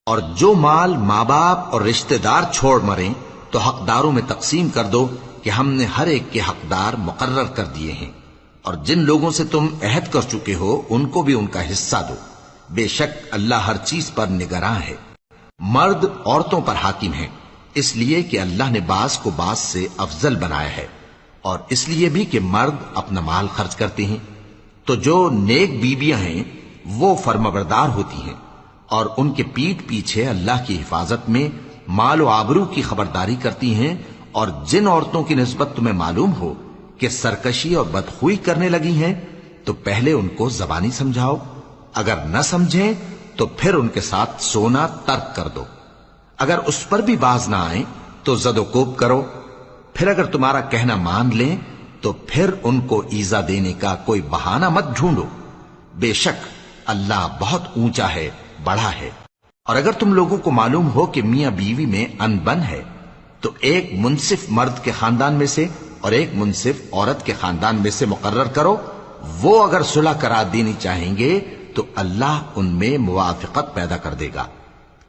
اور جو مال ماں باپ اور رشتہ دار چھوڑ مریں تو حقداروں میں تقسیم کر دو کہ ہم نے ہر ایک کے حقدار مقرر کر دیے ہیں، اور جن لوگوں سے تم عہد کر چکے ہو ان کو بھی ان کا حصہ دو، بے شک اللہ ہر چیز پر نگراں ہے۔ مرد عورتوں پر حاکم ہیں، اس لیے کہ اللہ نے بعض کو بعض سے افضل بنایا ہے، اور اس لیے بھی کہ مرد اپنا مال خرچ کرتے ہیں۔ تو جو نیک بیویاں ہیں وہ فرمانبردار ہوتی ہیں، اور ان کے پیٹھ پیچھے اللہ کی حفاظت میں مال و آبرو کی خبرداری کرتی ہیں، اور جن عورتوں کی نسبت تمہیں معلوم ہو کہ سرکشی اور بدخوئی کرنے لگی ہیں تو پہلے ان کو زبانی سمجھاؤ، اگر نہ سمجھیں تو پھر ان کے ساتھ سونا ترک کر دو، اگر اس پر بھی باز نہ آئیں تو زد و کوب کرو، پھر اگر تمہارا کہنا مان لیں تو پھر ان کو ایذا دینے کا کوئی بہانہ مت ڈھونڈو، بے شک اللہ بہت اونچا ہے، بڑا ہے۔ اور اگر تم لوگوں کو معلوم ہو کہ میاں بیوی میں انبن ہے تو ایک منصف مرد کے خاندان میں سے اور ایک منصف عورت کے خاندان میں سے مقرر کرو، وہ اگر صلح کرا دینی چاہیں گے تو اللہ ان میں موافقت پیدا کر دے گا۔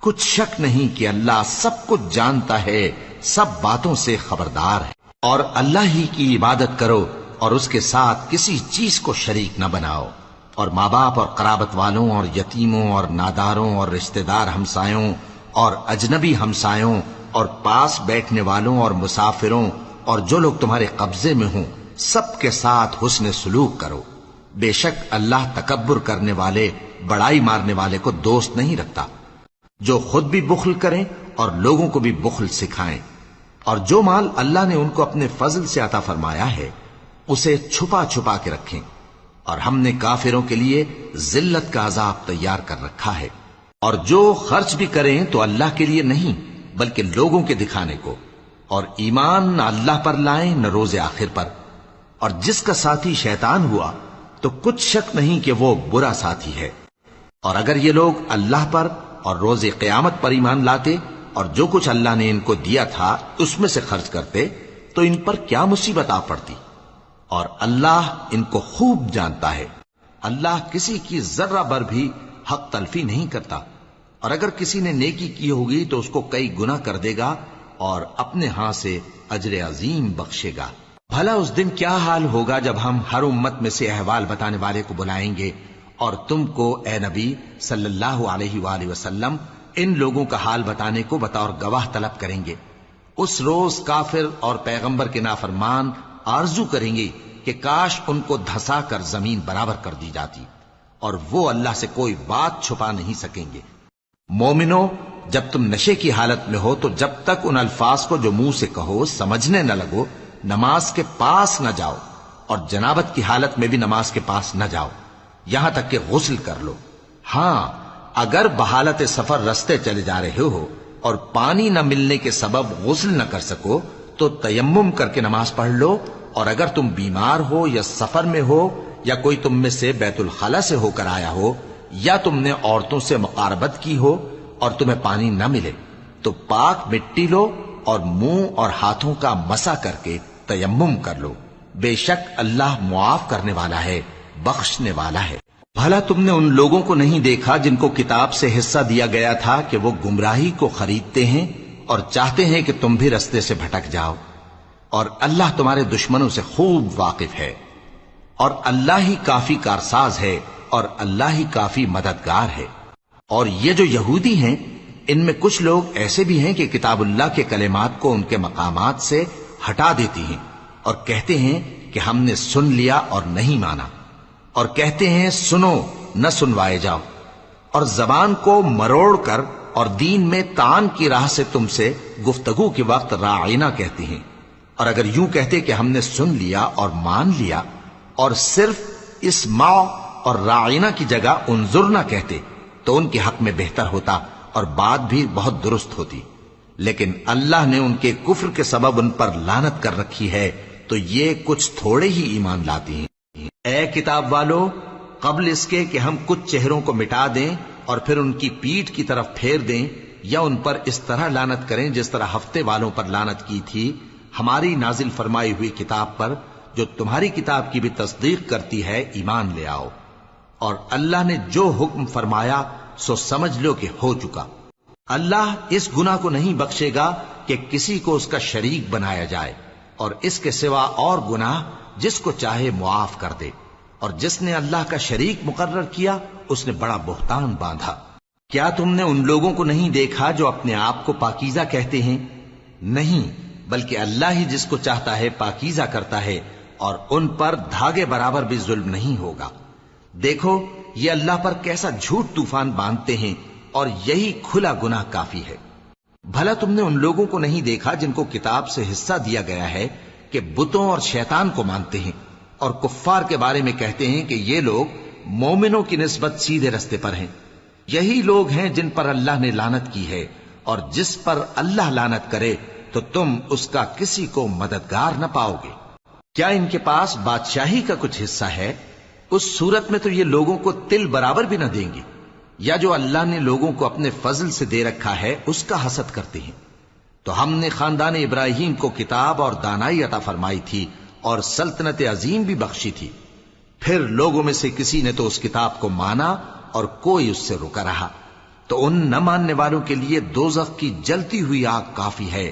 کچھ شک نہیں کہ اللہ سب کچھ جانتا ہے، سب باتوں سے خبردار ہے۔ اور اللہ ہی کی عبادت کرو اور اس کے ساتھ کسی چیز کو شریک نہ بناؤ، اور ماں باپ اور قرابت والوں اور یتیموں اور ناداروں اور رشتہ دار ہمسایوں اور اجنبی ہمسایوں اور پاس بیٹھنے والوں اور مسافروں اور جو لوگ تمہارے قبضے میں ہوں سب کے ساتھ حسن سلوک کرو، بے شک اللہ تکبر کرنے والے، بڑائی مارنے والے کو دوست نہیں رکھتا۔ جو خود بھی بخل کریں اور لوگوں کو بھی بخل سکھائیں، اور جو مال اللہ نے ان کو اپنے فضل سے عطا فرمایا ہے اسے چھپا چھپا کے رکھیں، اور ہم نے کافروں کے لیے ذلت کا عذاب تیار کر رکھا ہے۔ اور جو خرچ بھی کریں تو اللہ کے لیے نہیں بلکہ لوگوں کے دکھانے کو، اور ایمان نہ اللہ پر لائیں نہ روز آخر پر، اور جس کا ساتھی شیطان ہوا تو کچھ شک نہیں کہ وہ برا ساتھی ہے۔ اور اگر یہ لوگ اللہ پر اور روز قیامت پر ایمان لاتے اور جو کچھ اللہ نے ان کو دیا تھا اس میں سے خرچ کرتے تو ان پر کیا مصیبت آ پڑتی، اور اللہ ان کو خوب جانتا ہے۔ اللہ کسی کی ذرہ بر بھی حق تلفی نہیں کرتا، اور اگر کسی نے نیکی کی ہوگی تو اس کو کئی گنا کر دے گا اور اپنے ہاں سے اجر عظیم بخشے گا۔ بھلا اس دن کیا حال ہوگا جب ہم ہر امت میں سے احوال بتانے والے کو بلائیں گے اور تم کو اے نبی صلی اللہ علیہ وآلہ وسلم ان لوگوں کا حال بتانے کو بطور گواہ طلب کریں گے۔ اس روز کافر اور پیغمبر کے نافرمان آرزو کریں گے کہ کاش ان کو دھسا کر زمین برابر کر دی جاتی، اور وہ اللہ سے کوئی بات چھپا نہیں سکیں گے۔ مومنو، جب تم نشے کی حالت میں ہو تو جب تک ان الفاظ کو جو منہ سے کہو سمجھنے نہ لگو نماز کے پاس نہ جاؤ، اور جنابت کی حالت میں بھی نماز کے پاس نہ جاؤ یہاں تک کہ غسل کر لو۔ ہاں، اگر بحالت سفر رستے چلے جا رہے ہو اور پانی نہ ملنے کے سبب غسل نہ کر سکو تو تیمم کر کے نماز پڑھ لو، اور اگر تم بیمار ہو یا سفر میں ہو یا کوئی تم میں سے بیت الخلا سے ہو کر آیا ہو یا تم نے عورتوں سے مقاربت کی ہو اور تمہیں پانی نہ ملے تو پاک مٹی لو اور منہ اور ہاتھوں کا مسح کر کے تیمم کر لو، بے شک اللہ معاف کرنے والا ہے، بخشنے والا ہے۔ بھلا تم نے ان لوگوں کو نہیں دیکھا جن کو کتاب سے حصہ دیا گیا تھا کہ وہ گمراہی کو خریدتے ہیں اور چاہتے ہیں کہ تم بھی رستے سے بھٹک جاؤ، اور اللہ تمہارے دشمنوں سے خوب واقف ہے، اور اللہ ہی کافی کارساز ہے، اور اللہ ہی کافی مددگار ہے۔ اور یہ جو یہودی ہیں ان میں کچھ لوگ ایسے بھی ہیں کہ کتاب اللہ کے کلمات کو ان کے مقامات سے ہٹا دیتی ہیں اور کہتے ہیں کہ ہم نے سن لیا اور نہیں مانا، اور کہتے ہیں سنو نہ سنوائے جاؤ، اور زبان کو مروڑ کر اور دین میں تان کی راہ سے تم سے گفتگو کے وقت راعینا کہتے ہیں، اور اگر یوں کہتے کہ ہم نے سن لیا اور مان لیا اور صرف اسمع اور راعینا کی جگہ انظرنا کہتے تو ان کے حق میں بہتر ہوتا اور بات بھی بہت درست ہوتی، لیکن اللہ نے ان کے کفر کے سبب ان پر لعنت کر رکھی ہے تو یہ کچھ تھوڑے ہی ایمان لاتے ہیں۔ اے کتاب والو، قبل اس کے کہ ہم کچھ چہروں کو مٹا دیں اور پھر ان کی پیٹھ کی طرف پھیر دیں یا ان پر اس طرح لعنت کریں جس طرح ہفتے والوں پر لعنت کی تھی، ہماری نازل فرمائی ہوئی کتاب پر جو تمہاری کتاب کی بھی تصدیق کرتی ہے ایمان لے آؤ، اور اللہ نے جو حکم فرمایا سو سمجھ لو کہ ہو چکا۔ اللہ اس گناہ کو نہیں بخشے گا کہ کسی کو اس کا شریک بنایا جائے، اور اس کے سوا اور گناہ جس کو چاہے معاف کر دے، اور جس نے اللہ کا شریک مقرر کیا اس نے بڑا بہتان باندھا۔ کیا تم نے ان لوگوں کو نہیں دیکھا جو اپنے آپ کو پاکیزہ کہتے ہیں؟ نہیں، بلکہ اللہ ہی جس کو چاہتا ہے پاکیزہ کرتا ہے، اور ان پر دھاگے برابر بھی ظلم نہیں ہوگا۔ دیکھو یہ اللہ پر کیسا جھوٹ طوفان باندھتے ہیں، اور یہی کھلا گناہ کافی ہے۔ بھلا تم نے ان لوگوں کو نہیں دیکھا جن کو کتاب سے حصہ دیا گیا ہے کہ بتوں اور شیطان کو مانتے ہیں، اور کفار کے بارے میں کہتے ہیں کہ یہ لوگ مومنوں کی نسبت سیدھے رستے پر ہیں۔ یہی لوگ ہیں جن پر اللہ نے لعنت کی ہے، اور جس پر اللہ لعنت کرے تو تم اس کا کسی کو مددگار نہ پاؤ گے۔ کیا ان کے پاس بادشاہی کا کچھ حصہ ہے؟ اس صورت میں تو یہ لوگوں کو تل برابر بھی نہ دیں گے، یا جو اللہ نے لوگوں کو اپنے فضل سے دے رکھا ہے اس کا حسد کرتے ہیں۔ تو ہم نے خاندان ابراہیم کو کتاب اور دانائی عطا فرمائی تھی، اور سلطنت عظیم بھی بخشی تھی۔ پھر لوگوں میں سے کسی نے تو اس کتاب کو مانا اور کوئی اس سے رکا رہا، تو ان نہ ماننے والوں کے لیے دوزخ کی جلتی ہوئی آگ کافی ہے،